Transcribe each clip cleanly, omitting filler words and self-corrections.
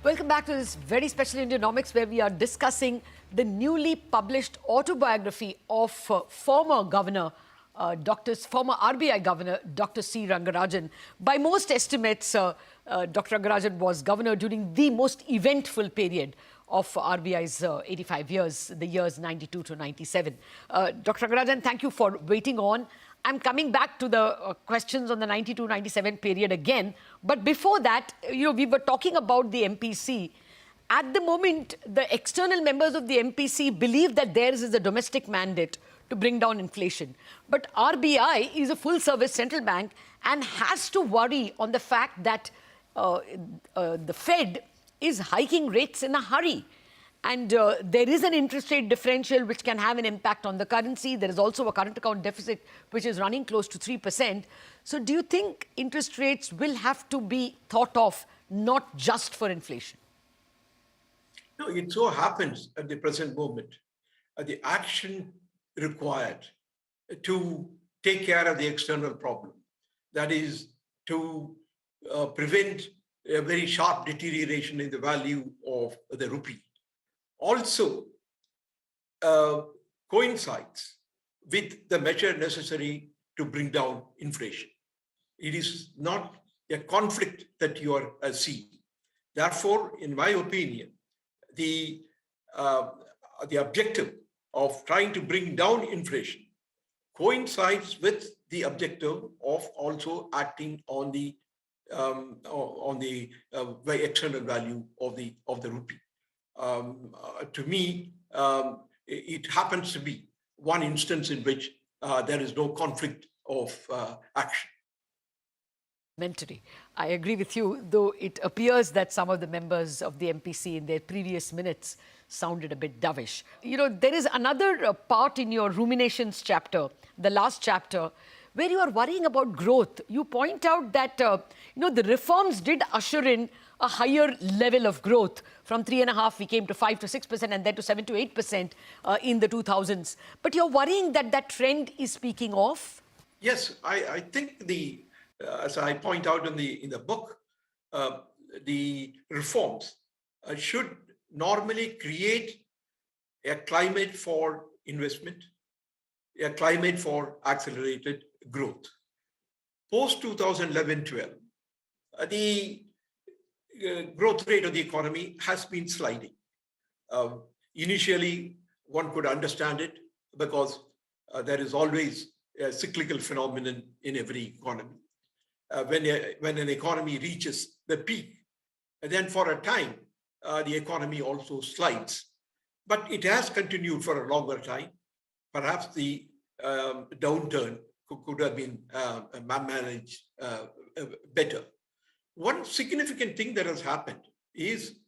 Welcome back to this very special Indianomics, where we are discussing the newly published autobiography of former RBI Governor, Dr. C.Rangarajan. By most estimates, Dr. Rangarajan was governor during the most eventful period of RBI's 85 years, the years 92 to 97. Dr. Rangarajan, thank you for waiting on. I'm coming back to the questions on the 92-97 period again. But before that, we were talking about the MPC. At the moment, the external members of the MPC believe that theirs is a domestic mandate to bring down inflation. But RBI is a full-service central bank and has to worry on the fact that the Fed is hiking rates in a hurry. And there is an interest rate differential which can have an impact on the currency. There is also a current account deficit which is running close to 3%. So do you think interest rates will have to be thought of not just for inflation? No, it so happens at the present moment, the action required to take care of the external problem, that is to prevent a very sharp deterioration in the value of the rupee, also coincides with the measure necessary to bring down inflation. It is not a conflict that you are seeing. Therefore, in my opinion, the objective of trying to bring down inflation coincides with the objective of also acting on the external value of the rupee. To me, it happens to be one instance in which there is no conflict of action. I agree with you, though it appears that some of the members of the MPC in their previous minutes sounded a bit dovish. There is another part in your ruminations chapter, the last chapter, where you are worrying about growth. You point out that, the reforms did usher in a higher level of growth. From 3.5%, we came to 5 to 6%, and then to 7 to 8% in the 2000s. But you're worrying that that trend is speaking off? Yes, I think as I point out in the book, the reforms should normally create a climate for investment, a climate for accelerated growth. Post 2011-12, the growth rate of the economy has been sliding. Initially, one could understand it because there is always a cyclical phenomenon in every economy. When an economy reaches the peak, and then for a time, the economy also slides. But it has continued for a longer time. Perhaps the downturn could have been managed better. One significant thing that has happened is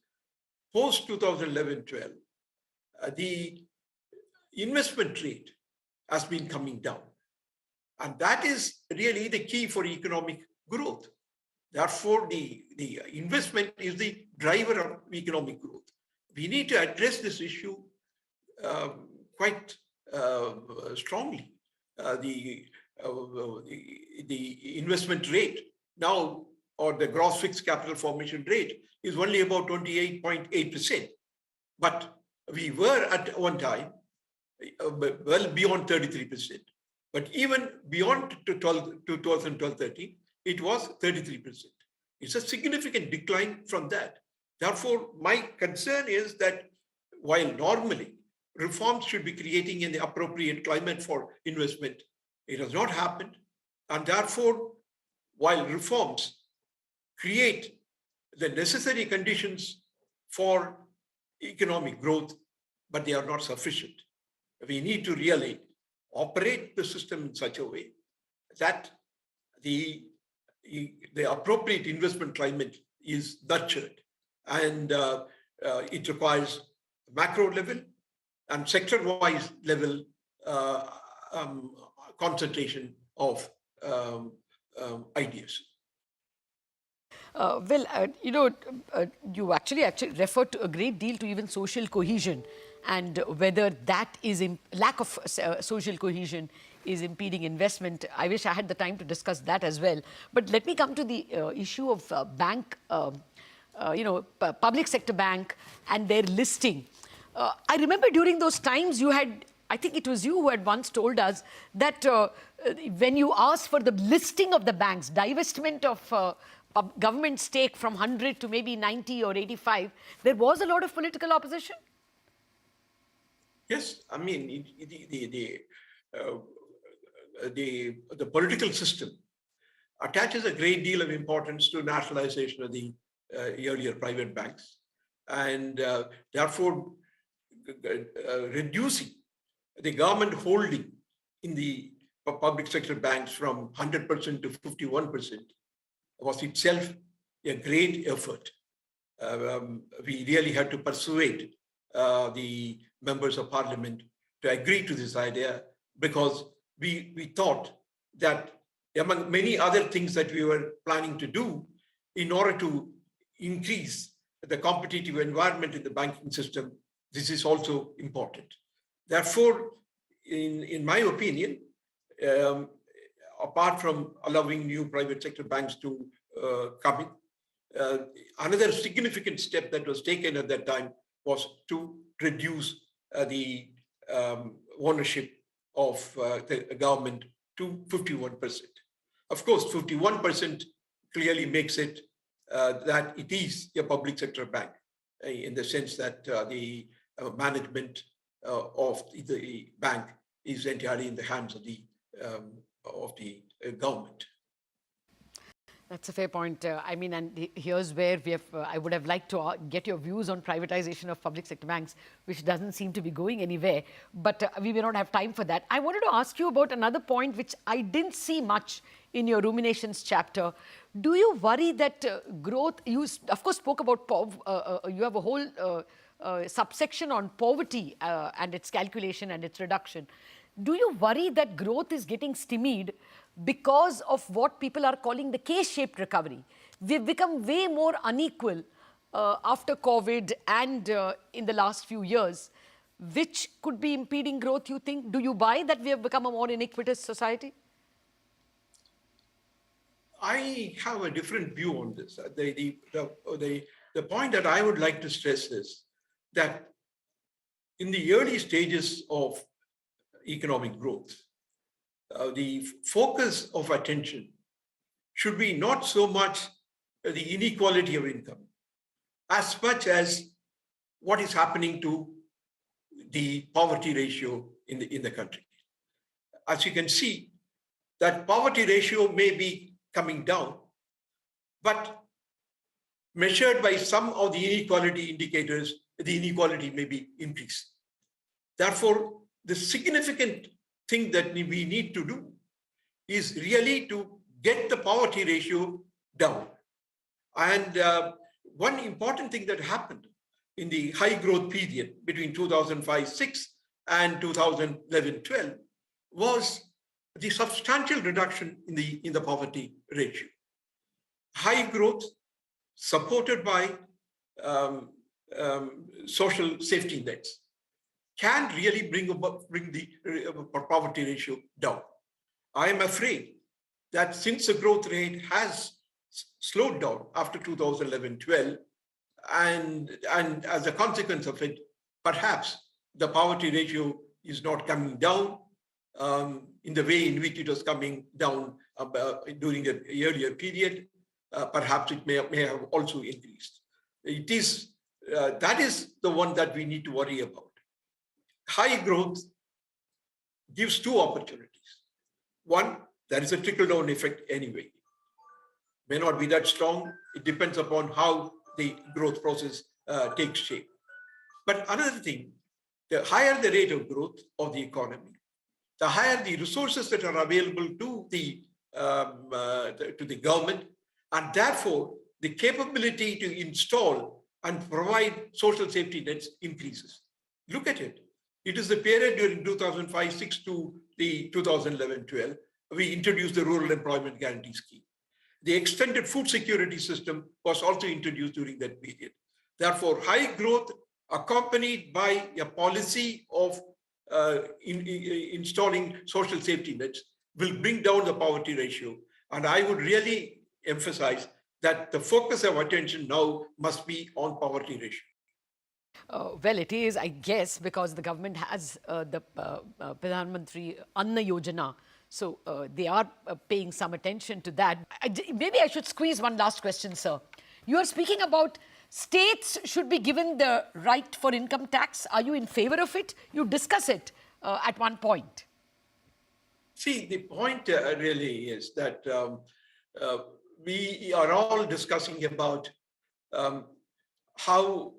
post 2011-12, the investment rate has been coming down. And that is really the key for economic growth. Therefore, the investment is the driver of economic growth. We need to address this issue quite strongly. The investment rate now, or the gross fixed capital formation rate, is only about 28.8%. But we were at one time well beyond 33%. But even beyond 2012-13, it was 33%. It's a significant decline from that. Therefore, my concern is that while normally reforms should be creating an appropriate climate for investment, it has not happened. And therefore, while reforms create the necessary conditions for economic growth, but they are not sufficient. We need to really operate the system in such a way that the appropriate investment climate is nurtured, and it requires macro level and sector-wise level concentration of ideas. You actually refer to a great deal to even social cohesion, and whether that is lack of social cohesion is impeding investment. I wish I had the time to discuss that as well. But let me come to the issue of bank public sector bank and their listing. I remember during those times you had, I think it was you who had once told us that when you asked for the listing of the banks, divestment of government stake from 100 to maybe 90 or 85, there was a lot of political opposition? Yes, I mean, the political system attaches a great deal of importance to nationalization of the earlier private banks, and therefore reducing the government holding in the public sector banks from 100% to 51% was itself a great effort. We really had to persuade the members of parliament to agree to this idea, because we thought that among many other things that we were planning to do in order to increase the competitive environment in the banking system, this is also important. Therefore, in my opinion, apart from allowing new private sector banks to come in, another significant step that was taken at that time was to reduce the ownership of the government to 51%. Of course, 51% clearly makes it that it is a public sector bank, in the sense that the management of the bank is entirely in the hands of the government. That's a fair point. I mean, and here's where we have, I would have liked to get your views on privatization of public sector banks, which doesn't seem to be going anywhere, but we may not have time for that. I wanted to ask you about another point which I didn't see much in your ruminations chapter. Do you worry that growth, you of course spoke about, you have a whole subsection on poverty and its calculation and its reduction. Do you worry that growth is getting stymied because of what people are calling the K-shaped recovery? We've become way more unequal after COVID and in the last few years, which could be impeding growth, you think? Do you buy that we have become a more iniquitous society? I have a different view on this. The point that I would like to stress is that in the early stages of economic growth, the focus of attention should be not so much the inequality of income, as much as what is happening to the poverty ratio in the country. As you can see, that poverty ratio may be coming down, but measured by some of the inequality indicators, the inequality may be increased. Therefore, the significant thing that we need to do is really to get the poverty ratio down. And one important thing that happened in the high growth period between 2005-06 and 2011-12 was the substantial reduction in the poverty ratio. High growth supported by social safety nets can really bring the poverty ratio down. I am afraid that since the growth rate has slowed down after 2011-12, and as a consequence of it, perhaps the poverty ratio is not coming down in the way in which it was coming down during the earlier period. Perhaps it may have also increased. It is that is the one that we need to worry about. High growth gives two opportunities. One, there is a trickle-down effect anyway. May not be that strong. It depends upon how the growth process takes shape. But another thing, the higher the rate of growth of the economy, the higher the resources that are available to the government, and therefore the capability to install and provide social safety nets increases. Look at it. It is the period during 2005-06 to the 2011-12, we introduced the Rural Employment Guarantee Scheme. The extended food security system was also introduced during that period. Therefore, high growth accompanied by a policy of installing social safety nets will bring down the poverty ratio. And I would really emphasize that the focus of attention now must be on poverty ratio. Well, it is, I guess, because the government has the Pradhan Mantri Anna Yojana. So they are paying some attention to that. Maybe I should squeeze one last question, sir. You are speaking about states should be given the right for income tax. Are you in favor of it? You discuss it at one point. See, the point really is that we are all discussing about how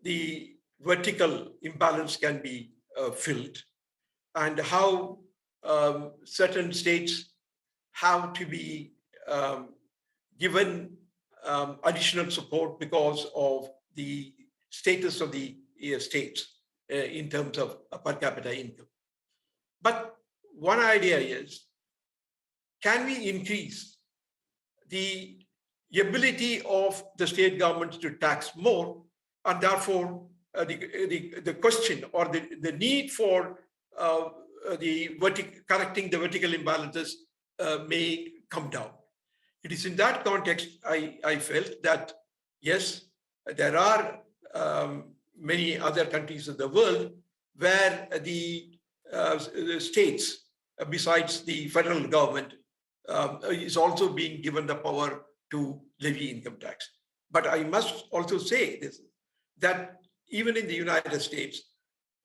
the vertical imbalance can be filled and how certain states have to be given additional support because of the status of the states in terms of per capita income. But one idea is, can we increase the ability of the state governments to tax more, and therefore the question or the need for correcting the vertical imbalances may come down. It is in that context I felt that, yes, there are many other countries in the world where the states, besides the federal government, is also being given the power to levy income tax. But I must also say this, that even in the United States,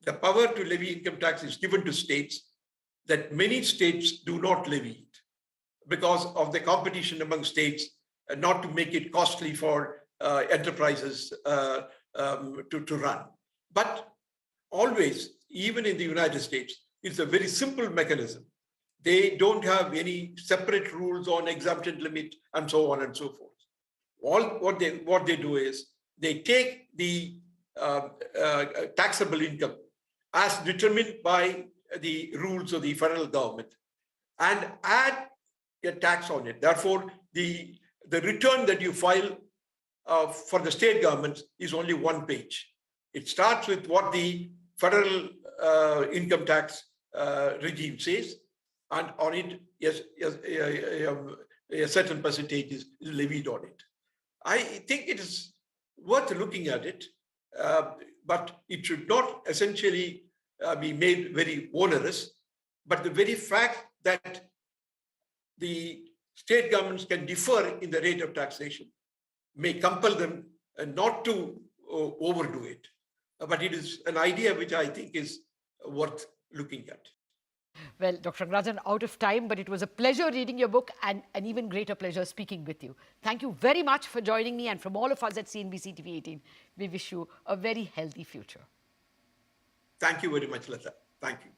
the power to levy income tax is given to states, that many states do not levy it because of the competition among states, not to make it costly for enterprises to run. But always, even in the United States, it's a very simple mechanism. They don't have any separate rules on exemption limit and so on and so forth. What they do is they take the taxable income as determined by the rules of the federal government and add a tax on it. Therefore, the return that you file for the state governments is only one page. It starts with what the federal income tax regime says, and on it, yes, a certain percentage is levied on it. I think it is worth looking at it, but it should not essentially be made very onerous. But the very fact that the state governments can differ in the rate of taxation may compel them not to overdo it. But it is an idea which I think is worth looking at. Well, Dr. Rangarajan, out of time, but it was a pleasure reading your book and an even greater pleasure speaking with you. Thank you very much for joining me, and from all of us at CNBC TV18, we wish you a very healthy future. Thank you very much, Lata. Thank you.